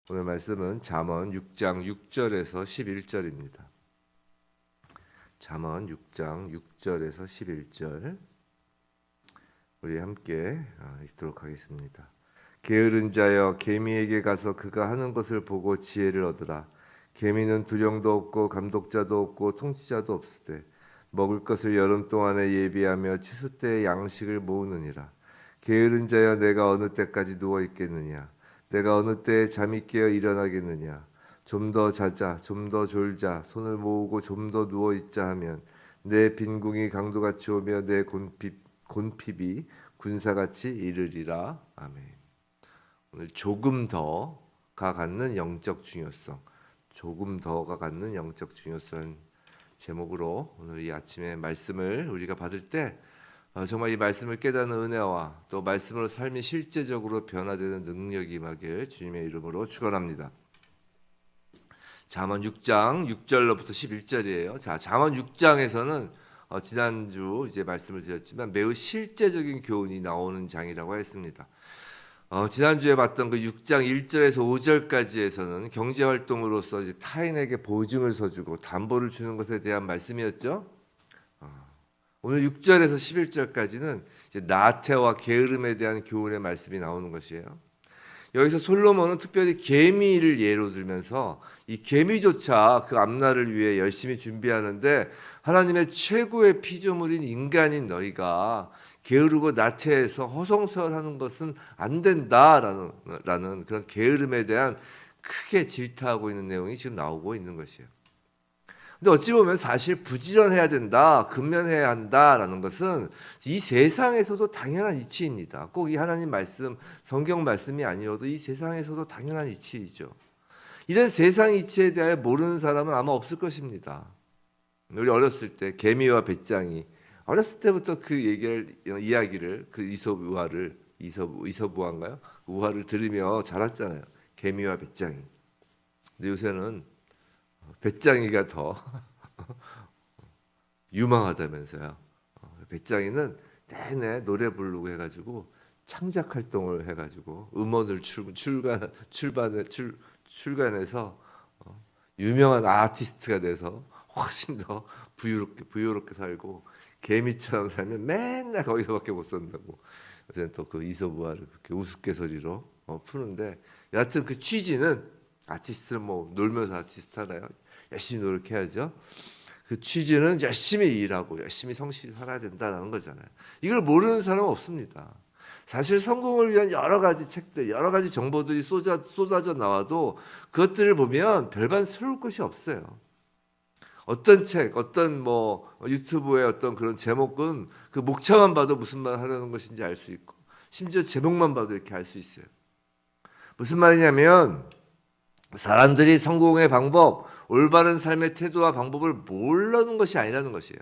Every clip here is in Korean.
오늘 말씀은 잠언 6장 6절에서 11절입니다. 잠언 6장 6절에서 11절 우리 함께 읽도록 하겠습니다. 게으른 자여 개미에게 가서 그가 하는 것을 보고 지혜를 얻으라. 개미는 두령도 없고 감독자도 없고 통치자도 없으되 먹을 것을 여름 동안에 예비하며 추수 때에 양식을 모으느니라. 게으른 자여 내가 어느 때까지 누워 있겠느냐. 내가 어느 때에 잠이 깨어 일어나겠느냐. 좀 더 자자, 좀 더 졸자, 손을 모으고 좀 더 누워 있자 하면 내 빈궁이 강도같이 오며 내 곤핍이 군사같이 이르리라. 아멘. 오늘 조금 더가 갖는 영적 중요성, 조금 더가 갖는 영적 중요성 제목으로 오늘 이 아침에 말씀을 우리가 받을 때 정말 이 말씀을 깨닫는 은혜와 또 말씀으로 삶이 실제적으로 변화되는 능력이 임하길 주님의 이름으로 축원합니다. 잠언 6장 6절로부터 11절이에요. 자, 잠언 6장에서는 지난주 이제 말씀을 드렸지만 매우 실제적인 교훈이 나오는 장이라고 했습니다. 지난주에 봤던 그 6장 1절에서 5절까지에서는 경제 활동으로서 이제 타인에게 보증을 서주고 담보를 주는 것에 대한 말씀이었죠. 오늘 6절에서 11절까지는 이제 나태와 게으름에 대한 교훈의 말씀이 나오는 것이에요. 여기서 솔로몬은 특별히 개미를 예로 들면서 이 개미조차 그 앞날을 위해 열심히 준비하는데 하나님의 최고의 피조물인 인간인 너희가 게으르고 나태해서 허송세월하는 것은 안 된다라는 그런 게으름에 대한 크게 질타하고 있는 내용이 지금 나오고 있는 것이에요. 근데 어찌 보면 사실 부지런해야 된다, 근면해야 한다라는 것은 이 세상에서도 당연한 이치입니다. 꼭 이 하나님 말씀, 성경 말씀이 아니어도 이 세상에서도 당연한 이치이죠. 이런 세상 이치에 대해 모르는 사람은 아마 없을 것입니다. 우리 어렸을 때 개미와 배짱이 어렸을 때부터 그 이야기를 그 이솝우화인가요? 우화를 들으며 자랐잖아요. 개미와 배짱이. 근데 요새는 배짱이가 더 유망하다면서요. 배짱이는 내내 노래 부르고 해가지고 창작 활동을 해가지고 음원을 출간해서 유명한 아티스트가 돼서 훨씬 더 부유롭게 살고 개미처럼 살면 맨날 거기서밖에 못 산다고. 요새는 또 그 이솝우화를 그렇게 우스갯소리로 푸는데 여하튼 그 취지는 아티스트는 뭐 놀면서 아티스트 하나요? 열심히 노력해야죠. 그 취지는 열심히 일하고 열심히 성실히 살아야 된다는 거잖아요. 이걸 모르는 사람은 없습니다. 사실 성공을 위한 여러 가지 책들, 여러 가지 정보들이 쏟아져 나와도 그것들을 보면 별반 새로울 것이 없어요. 어떤 책, 어떤 뭐 유튜브의 어떤 그런 제목은 그 목차만 봐도 무슨 말 하려는 것인지 알 수 있고 심지어 제목만 봐도 이렇게 알 수 있어요. 무슨 말이냐면 사람들이 성공의 방법, 올바른 삶의 태도와 방법을 모르는 것이 아니라는 것이에요.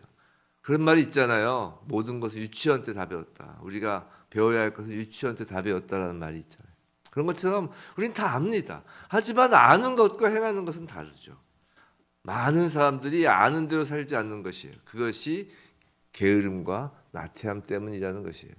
그런 말이 있잖아요. 모든 것을 유치원 때 다 배웠다. 우리가 배워야 할 것은 유치원 때 다 배웠다라는 말이 있잖아요. 그런 것처럼 우린 다 압니다. 하지만 아는 것과 행하는 것은 다르죠. 많은 사람들이 아는 대로 살지 않는 것이에요. 그것이 게으름과 나태함 때문이라는 것이에요.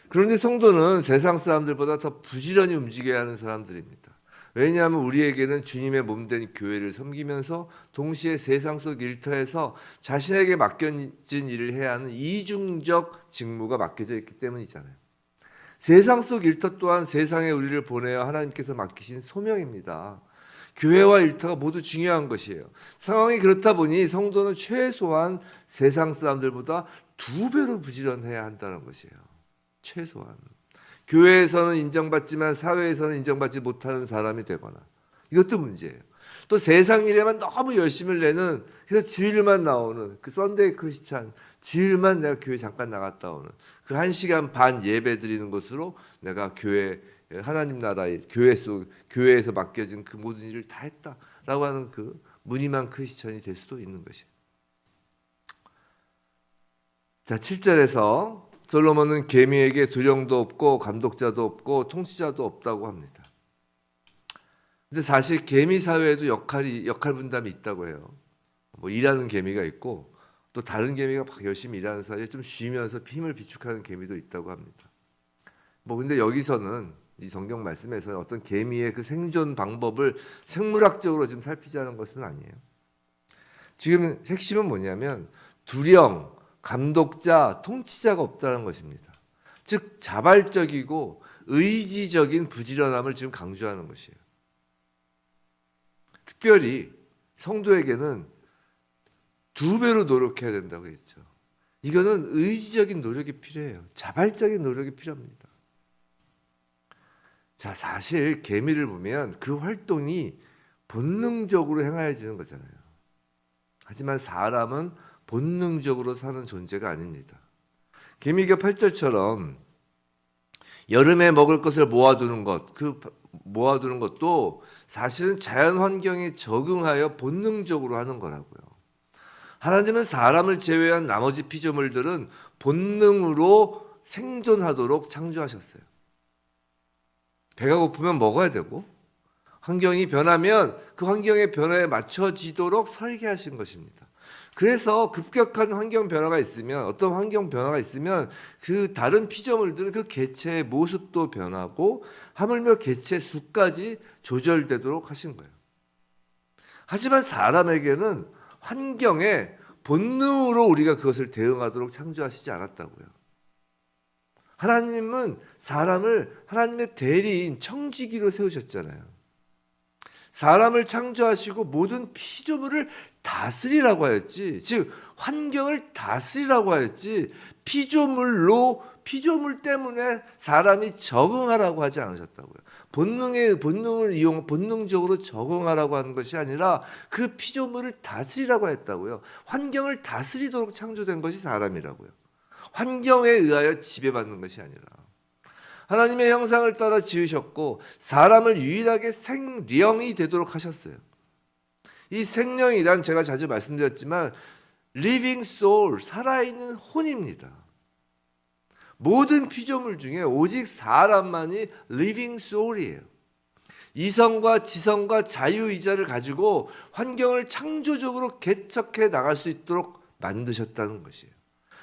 그런데 성도는 세상 사람들보다 더 부지런히 움직여야 하는 사람들입니다. 왜냐하면 우리에게는 주님의 몸된 교회를 섬기면서 동시에 세상 속 일터에서 자신에게 맡겨진 일을 해야 하는 이중적 직무가 맡겨져 있기 때문이잖아요. 세상 속 일터 또한 세상에 우리를 보내어 하나님께서 맡기신 소명입니다. 교회와 일터가 모두 중요한 것이에요. 상황이 그렇다 보니 성도는 최소한 세상 사람들보다 2배로 부지런해야 한다는 것이에요. 최소한. 교회에서는 인정받지만 사회에서는 인정받지 못하는 사람이 되거나 이것도 문제예요. 또 세상 일에만 너무 열심을 내는 그래서 주일만 나오는 그 썬데이 크리스찬 주일만 내가 교회 잠깐 나갔다 오는 그 1시간 반 예배 드리는 것으로 내가 교회 하나님 나라의 교회에서 맡겨진 그 모든 일을 다 했다라고 하는 그 무늬만 크리스찬이 될 수도 있는 것이에요. 자, 7절에서 솔로몬은 개미에게 두령도 없고 감독자도 없고 통치자도 없다고 합니다. 근데 사실 개미 사회에도 역할 분담이 있다고 해요. 뭐 일하는 개미가 있고 또 다른 개미가 막 열심히 일하는 사이에 좀 쉬면서 힘을 비축하는 개미도 있다고 합니다. 뭐 근데 여기서는 이 성경 말씀에서 어떤 개미의 그 생존 방법을 생물학적으로 지금 살피자는 것은 아니에요. 지금 핵심은 뭐냐면 두령, 감독자, 통치자가 없다는 것입니다. 즉 자발적이고 의지적인 부지런함을 지금 강조하는 것이에요. 특별히 성도에게는 2배로 노력해야 된다고 했죠. 이거는 의지적인 노력이 필요해요. 자발적인 노력이 필요합니다. 자, 사실 개미를 보면 그 활동이 본능적으로 행하여지는 거잖아요. 하지만 사람은 본능적으로 사는 존재가 아닙니다. 개미가 8절처럼 여름에 먹을 것을 모아두는 것, 그 모아두는 것도 사실은 자연 환경에 적응하여 본능적으로 하는 거라고요. 하나님은 사람을 제외한 나머지 피조물들은 본능으로 생존하도록 창조하셨어요. 배가 고프면 먹어야 되고 환경이 변하면 그 환경의 변화에 맞춰지도록 설계하신 것입니다. 그래서 급격한 환경 변화가 있으면, 어떤 환경 변화가 있으면 그 다른 피조물들은 그 개체의 모습도 변하고 하물며 개체 수까지 조절되도록 하신 거예요. 하지만 사람에게는 환경에 본능으로 우리가 그것을 대응하도록 창조하시지 않았다고요. 하나님은 사람을 하나님의 대리인 청지기로 세우셨잖아요. 사람을 창조하시고 모든 피조물을 다스리라고 하였지, 즉 환경을 다스리라고 하였지 피조물 때문에 사람이 적응하라고 하지 않으셨다고요. 본능을 본능적으로 적응하라고 하는 것이 아니라 그 피조물을 다스리라고 했다고요. 환경을 다스리도록 창조된 것이 사람이라고요. 환경에 의하여 지배받는 것이 아니라. 하나님의 형상을 따라 지으셨고 사람을 유일하게 생령이 되도록 하셨어요. 이 생령이란 제가 자주 말씀드렸지만 living soul, 살아있는 혼입니다. 모든 피조물 중에 오직 사람만이 living soul이에요. 이성과 지성과 자유의자를 가지고 환경을 창조적으로 개척해 나갈 수 있도록 만드셨다는 것이에요.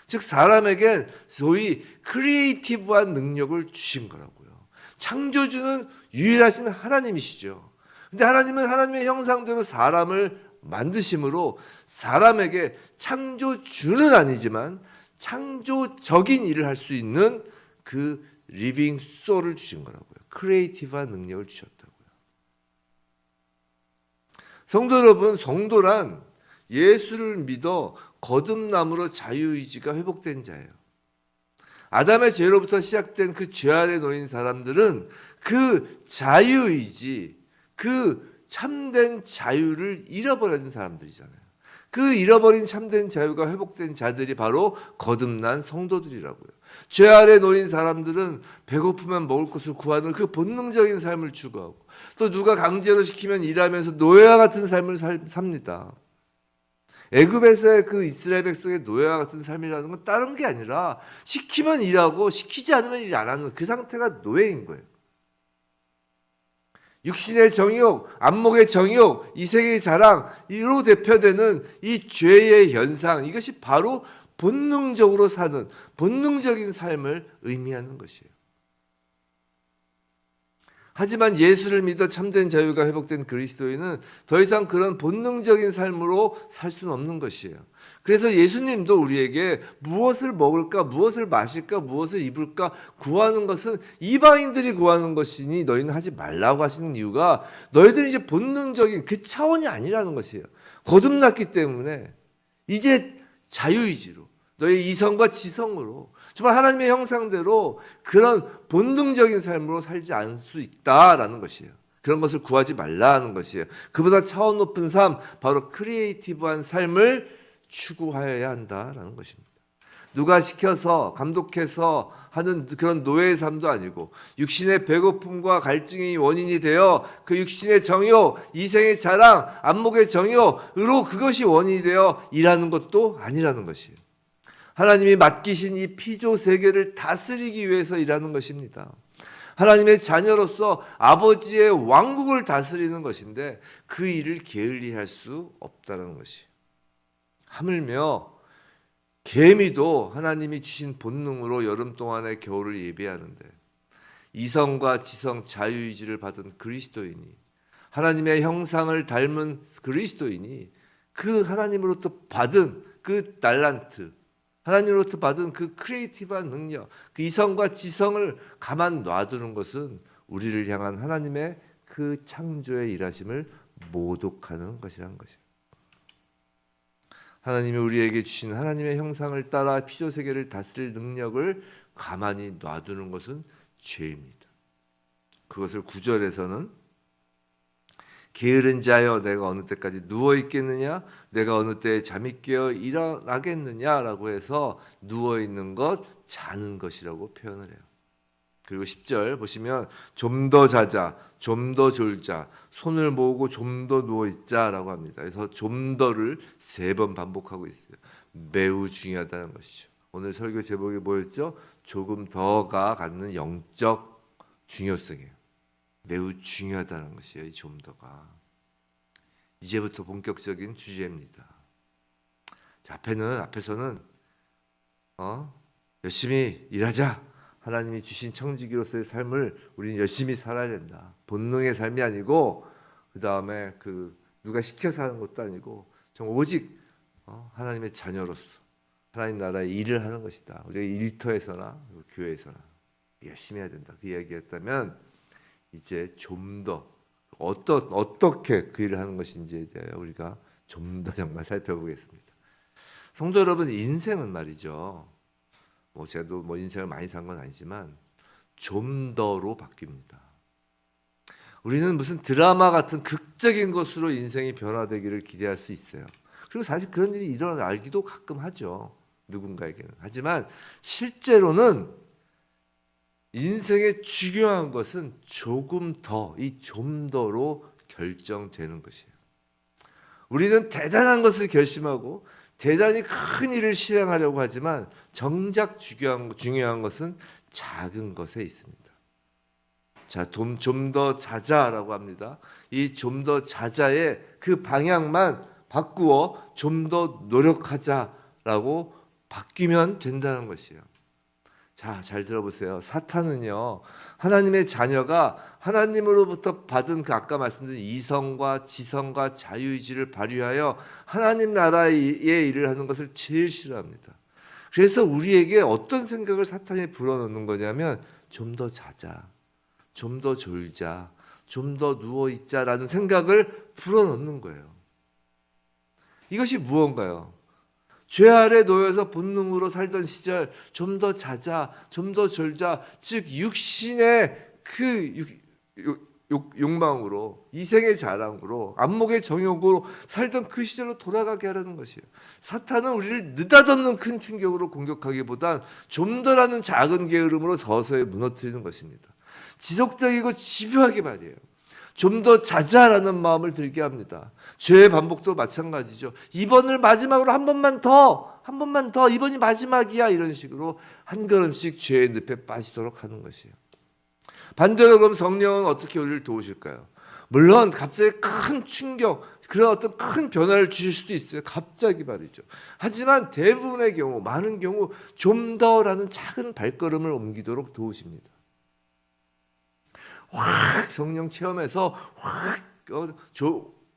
즉 사람에게 소위 크리에이티브한 능력을 주신 거라고요. 창조주는 유일하신 하나님이시죠. 근데 하나님은 하나님의 형상대로 사람을 만드심으로 사람에게 창조주는 아니지만 창조적인 일을 할 수 있는 그 리빙 소울을 주신 거라고요. 크리에이티브한 능력을 주셨다고요. 성도 여러분, 성도란 예수를 믿어 거듭남으로 자유의지가 회복된 자예요. 아담의 죄로부터 시작된 그 죄 아래 놓인 사람들은 그 자유의지, 그 참된 자유를 잃어버린 사람들이잖아요. 그 잃어버린 참된 자유가 회복된 자들이 바로 거듭난 성도들이라고요. 죄 아래 놓인 사람들은 배고프면 먹을 것을 구하는 그 본능적인 삶을 추구하고 또 누가 강제로 시키면 일하면서 노예와 같은 삶을 삽니다. 애굽에서의 그 이스라엘 백성의 노예와 같은 삶이라는 건 다른 게 아니라 시키면 일하고 시키지 않으면 일 안 하는 그 상태가 노예인 거예요. 육신의 정욕, 안목의 정욕, 이생의 자랑, 이로 대표되는 이 죄의 현상, 이것이 바로 본능적으로 사는 본능적인 삶을 의미하는 것이에요. 하지만 예수를 믿어 참된 자유가 회복된 그리스도인은 더 이상 그런 본능적인 삶으로 살 수는 없는 것이에요. 그래서 예수님도 우리에게 무엇을 먹을까, 무엇을 마실까, 무엇을 입을까 구하는 것은 이방인들이 구하는 것이니 너희는 하지 말라고 하시는 이유가 너희들이 이제 본능적인 그 차원이 아니라는 것이에요. 거듭났기 때문에 이제 자유의지로 너희 이성과 지성으로 정말 하나님의 형상대로 그런 본능적인 삶으로 살지 않을 수 있다라는 것이에요. 그런 것을 구하지 말라는 것이에요. 그보다 차원 높은 삶, 바로 크리에이티브한 삶을 추구하여야 한다라는 것입니다. 누가 시켜서 감독해서 하는 그런 노예의 삶도 아니고 육신의 배고픔과 갈증이 원인이 되어 그 육신의 정욕, 이생의 자랑, 안목의 정욕으로 그것이 원인이 되어 일하는 것도 아니라는 것이에요. 하나님이 맡기신 이 피조 세계를 다스리기 위해서 일하는 것입니다. 하나님의 자녀로서 아버지의 왕국을 다스리는 것인데 그 일을 게을리할 수 없다는 것이에요. 하물며 개미도 하나님이 주신 본능으로 여름 동안의 겨울을 예비하는데 이성과 지성 자유의지를 받은 그리스도인이, 하나님의 형상을 닮은 그리스도인이 그 하나님으로부터 받은 그 달란트, 하나님으로부터 받은 그 크리에이티브한 능력, 그 이성과 지성을 가만 놔두는 것은 우리를 향한 하나님의 그 창조의 일하심을 모독하는 것이라는 것이에요. 하나님이 우리에게 주신 하나님의 형상을 따라 피조세계를 다스릴 능력을 가만히 놔두는 것은 죄입니다. 그것을 9절에서는 게으른 자여 내가 어느 때까지 누워 있겠느냐, 내가 어느 때에 잠이 깨어 일어나겠느냐라고 해서 누워 있는 것, 자는 것이라고 표현을 해요. 그리고 10절 보시면 좀 더 자자, 좀 더 졸자, 손을 모으고 좀 더 누워 있자라고 합니다. 그래서 좀 더를 3번 반복하고 있어요. 매우 중요하다는 것이죠. 오늘 설교 제목이 뭐였죠? 조금 더가 갖는 영적 중요성이에요. 매우 중요하다는 것이에요. 이 좀 더가. 이제부터 본격적인 주제입니다. 자, 앞에서는 열심히 일하자. 하나님이 주신 청지기로서의 삶을 우리는 열심히 살아야 된다. 본능의 삶이 아니고, 그 다음에 누가 시켜서 하는 것도 아니고, 정말 오직 하나님의 자녀로서 하나님 나라의 일을 하는 것이다. 우리가 일터에서나 교회에서나 열심히 해야 된다. 그 이야기였다면, 이제 좀 더 어떻게 그 일을 하는 것인지에 대해 우리가 좀 더 정말 살펴보겠습니다. 성도 여러분, 인생은 말이죠. 제가 인생을 많이 산 건 아니지만 좀 더로 바뀝니다. 우리는 무슨 드라마 같은 극적인 것으로 인생이 변화되기를 기대할 수 있어요. 그리고 사실 그런 일이 일어나기도 가끔 하죠. 누군가에게는. 하지만 실제로는 인생의 중요한 것은 조금 더, 이 좀 더로 결정되는 것이에요. 우리는 대단한 것을 결심하고 대단히 큰 일을 실행하려고 하지만 정작 중요한 것은 작은 것에 있습니다. 자, 좀 더 자자라고 합니다. 이 좀 더 자자의 그 방향만 바꾸어 좀 더 노력하자라고 바뀌면 된다는 것이에요. 자, 잘 들어보세요. 사탄은요, 하나님의 자녀가 하나님으로부터 받은 그 아까 말씀드린 이성과 지성과 자유의지를 발휘하여 하나님 나라의 일을 하는 것을 제일 싫어합니다. 그래서 우리에게 어떤 생각을 사탄이 불어넣는 거냐면 좀 더 자자, 좀 더 졸자, 좀 더 누워있자라는 생각을 불어넣는 거예요. 이것이 무언가요? 죄 아래 놓여서 본능으로 살던 시절 좀 더 자자, 좀 더 졸자, 즉 육신의 욕망으로, 이생의 자랑으로, 안목의 정욕으로 살던 그 시절로 돌아가게 하라는 것이에요. 사탄은 우리를 느닷없는 큰 충격으로 공격하기보단 좀 더라는 작은 게으름으로 서서히 무너뜨리는 것입니다. 지속적이고 집요하게 말이에요. 좀 더 자자라는 마음을 들게 합니다. 죄의 반복도 마찬가지죠. 이번을 마지막으로 한 번만 더, 이번이 마지막이야, 이런 식으로 한 걸음씩 죄의 늪에 빠지도록 하는 것이에요. 반대로 그럼 성령은 어떻게 우리를 도우실까요? 물론 갑자기 큰 충격, 그런 어떤 큰 변화를 주실 수도 있어요. 갑자기 말이죠. 하지만 대부분의 경우, 많은 경우 좀 더라는 작은 발걸음을 옮기도록 도우십니다. 확 성령 체험에서 확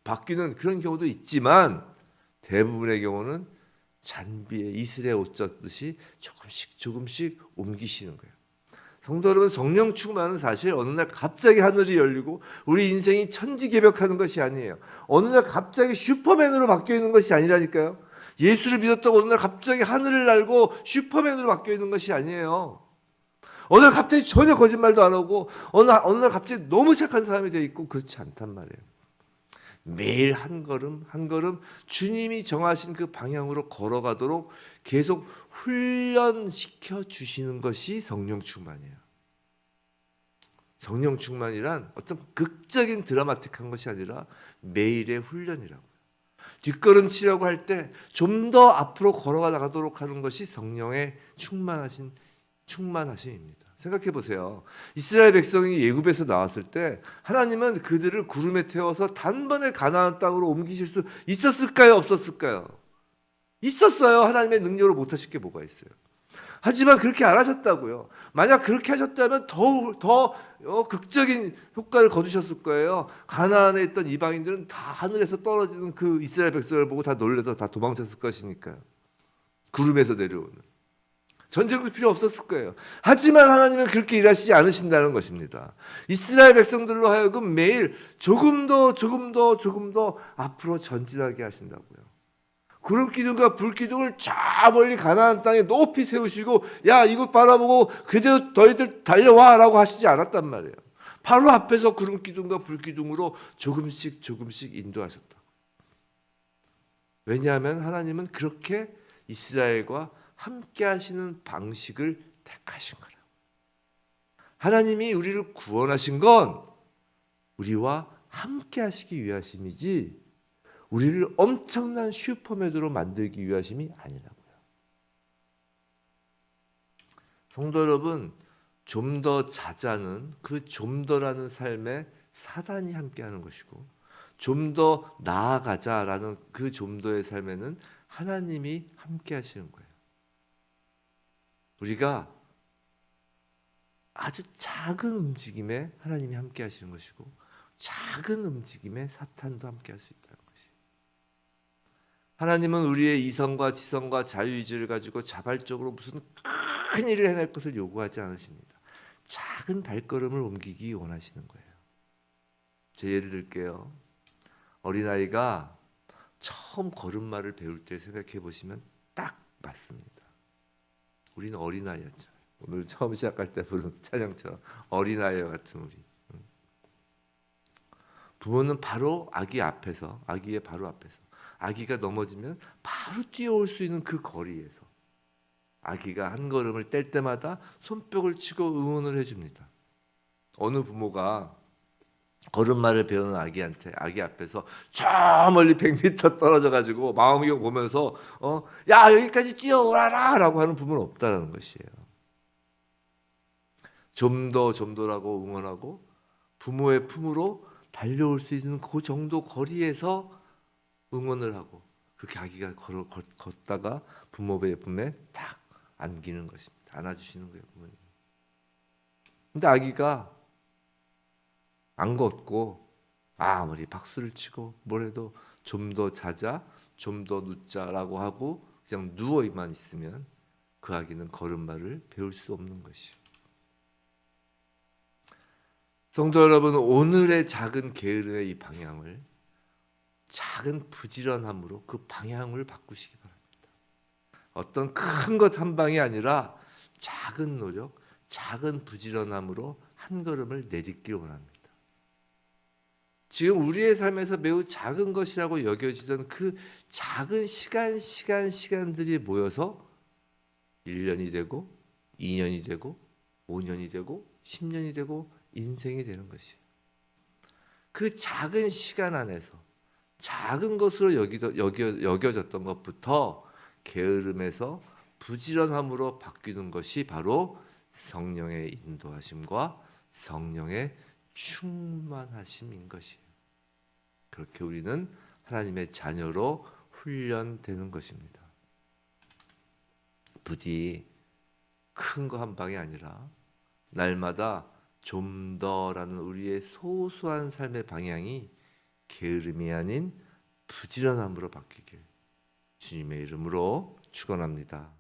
바뀌는 그런 경우도 있지만 대부분의 경우는 잔비에 이슬에 옷 젖듯이 조금씩 옮기시는 거예요. 성도 여러분, 성령 충만은 사실 어느 날 갑자기 하늘이 열리고 우리 인생이 천지개벽하는 것이 아니에요. 어느 날 갑자기 슈퍼맨으로 바뀌어 있는 것이 아니라니까요. 예수를 믿었다고 어느 날 갑자기 하늘을 날고 슈퍼맨으로 바뀌어 있는 것이 아니에요. 어느 날 갑자기 전혀 거짓말도 안 하고 어느 날 갑자기 너무 착한 사람이 되어 있고 그렇지 않단 말이에요. 매일 한 걸음 한 걸음 주님이 정하신 그 방향으로 걸어가도록 계속 훈련시켜 주시는 것이 성령 충만이에요. 성령 충만이란 어떤 극적인 드라마틱한 것이 아니라 매일의 훈련이라고요. 뒷걸음치려고 할 때 좀 더 앞으로 걸어가 나가도록 하는 것이 성령의 충만하심입니다. 생각해 보세요. 이스라엘 백성이 애굽에서 나왔을 때 하나님은 그들을 구름에 태워서 단번에 가나안 땅으로 옮기실 수 있었을까요? 없었을까요? 있었어요. 하나님의 능력으로 못하실 게 뭐가 있어요? 하지만 그렇게 안 하셨다고요. 만약 그렇게 하셨다면 더 극적인 효과를 거두셨을 거예요. 가나안에 있던 이방인들은 다 하늘에서 떨어지는 그 이스라엘 백성을 보고 다 놀라서 다 도망쳤을 것이니까요. 구름에서 내려오는. 전쟁도 필요 없었을 거예요. 하지만 하나님은 그렇게 일하시지 않으신다는 것입니다. 이스라엘 백성들로 하여금 매일 조금 더 앞으로 전진하게 하신다고요. 구름 기둥과 불 기둥을 저 멀리 가나안 땅에 높이 세우시고 야 이곳 바라보고 그대로 너희들 달려와라고 하시지 않았단 말이에요. 바로 앞에서 구름 기둥과 불 기둥으로 조금씩 인도하셨다. 왜냐하면 하나님은 그렇게 이스라엘과 함께 하시는 방식을 택하신 거라. 하나님이 우리를 구원하신 건 우리와 함께 하시기 위하심이지 우리를 엄청난 슈퍼맨으로 만들기 위하심이 아니라고요. 성도 여러분, 좀 더 자자는 그 좀 더라는 삶에 사단이 함께하는 것이고 좀 더 나아가자라는 그 좀 더의 삶에는 하나님이 함께하시는 거예요. 우리가 아주 작은 움직임에 하나님이 함께하시는 것이고 작은 움직임에 사탄도 함께할 수 있다는 것이에요. 하나님은 우리의 이성과 지성과 자유의지를 가지고 자발적으로 무슨 큰 일을 해낼 것을 요구하지 않으십니다. 작은 발걸음을 옮기기 원하시는 거예요. 제 예를 들게요. 어린아이가 처음 걸음마를 배울 때 생각해 보시면 딱 맞습니다. 우리는 어린아이였잖아요. 오늘 처음 시작할 때 부른 찬양처럼 어린아이와 같은 우리. 부모는 바로 아기의 바로 앞에서 아기가 넘어지면 바로 뛰어올 수 있는 그 거리에서 아기가 한 걸음을 뗄 때마다 손뼉을 치고 응원을 해줍니다. 어느 부모가 걸음마를 배우는 아기한테 아기 앞에서 저 멀리 100m 떨어져 가지고 망원경 보면서 야 여기까지 뛰어오라라 라고 하는 부모는 없다는 것이에요. 좀 더라고 응원하고 부모의 품으로 달려올 수 있는 그 정도 거리에서 응원을 하고 그렇게 아기가 걷다가 부모의 품에 딱 안기는 것입니다. 안아주시는 거예요, 부모님. 근데 아기가 안 걷고 아무리 박수를 치고 뭐래도 좀 더 자자, 좀 더 눕자라고 하고 그냥 누워만 있으면 그 아기는 걸음마를 배울 수 없는 것이에요. 성도 여러분, 오늘의 작은 게으름의 이 방향을 작은 부지런함으로 그 방향을 바꾸시기 바랍니다. 어떤 큰 것 한 방이 아니라 작은 노력, 작은 부지런함으로 한 걸음을 내딛길 원합니다. 지금 우리의 삶에서 매우 작은 것이라고 여겨지던 그 작은 시간들이 모여서 1년이 되고 2년이 되고 5년이 되고 10년이 되고 인생이 되는 것이에요. 그 작은 시간 안에서 작은 것으로 여겨졌던 것부터 게으름에서 부지런함으로 바뀌는 것이 바로 성령의 인도하심과 성령의 충만하심인 것이에요. 그렇게 우리는 하나님의 자녀로 훈련되는 것입니다. 부디 큰 거 한 방이 아니라 날마다 좀 더라는 우리의 소소한 삶의 방향이 게으름이 아닌 부지런함으로 바뀌길 주님의 이름으로 축원합니다.